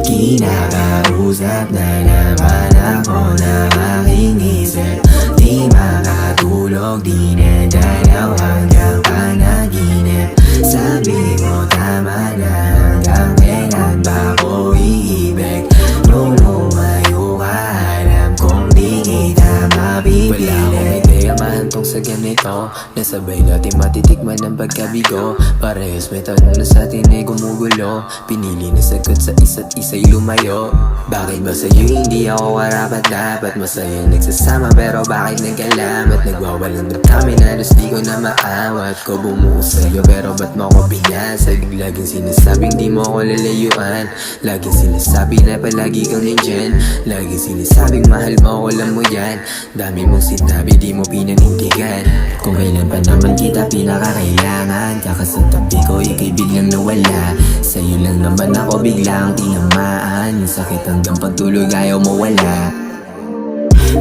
Kinakausap na naman ako ng aking isip. Di makatulog, di nadalaw hanggang panaginip. Sabi mo tama na, hanggang kailan ba ako iibig? Nung lumayo ka, alam kong di kita mapipilit. Wala akong ideya mahantong sa ganito, nasabay natin matitikman ng pagkabigo. Parehas may tanong na sa atin ay gumugulo. Pinili na sagot sa isa't isa'y lumayo. Bakit ba sa'yo hindi ako karapat dapat? Masaya nagsasama pero bakit nagkalamat? Nagwawalang kami na halos di ko na maawat. Ko bumuo sa'yo pero ba't mo ko binasag? Laging sinasabing di mo ako lalayuan. Laging sinasabi na palagi kang nandyan. Laging sinasabing mahal mo ako, alam mo yan. Dami mong sinabi di mo pinanindigan. Kung kailan pa naman kita pinakakailangan, kakasatabi ko ika'y biglang nawala. Sa'yo lang naman ako biglang tinamaan. Yung sakit hanggang pagtulog ayaw mo wala.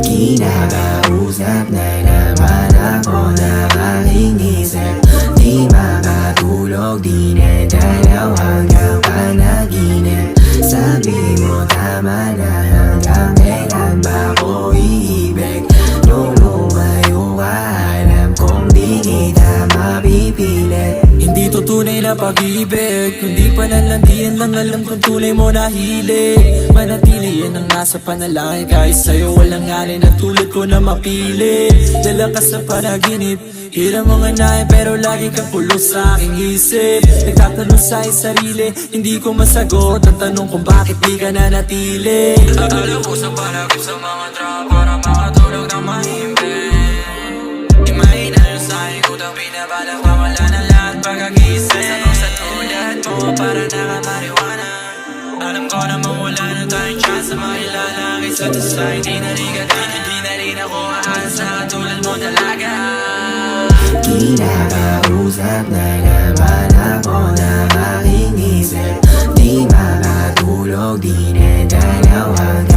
Kinakausap na naman ako ng aking isip. Di makatulog, di nadalaw hanggang panaginip. Sabi mo tama na, hanggang kailan ba ako iibig? Nung lumayo ka, alam kong di kita mapipilit. Hindi to tunay na pag-ibig, kundi panalandian lang, alam kong tunay mo na hilig. Manatili yan ang nasa panalangin, kahit sa'yo walang alin na tulad ko na mapili. Dala ka sa panaginip, hirang mga nahin pero lagi kang pulos sa aking isip. Nagtatanong sa sarili, hindi ko masagot ang tanong kung bakit di ka nanatili. Akala ko sa panagip sa mga trap para makatulog na mahimbing. Imahina yung sa ikot ang pinabalak pa wala na lahat pagkagising. Sa tulad mo para nakamariwana. Alam ko namang wala na tayong chance sa makilala. Isa't isa hindi na rin kagana. Hindi na rin ako aasa tulad mo talaga. Kinakausap na naman ako ng aking isip. Di makatulog, di nadalaw hanggang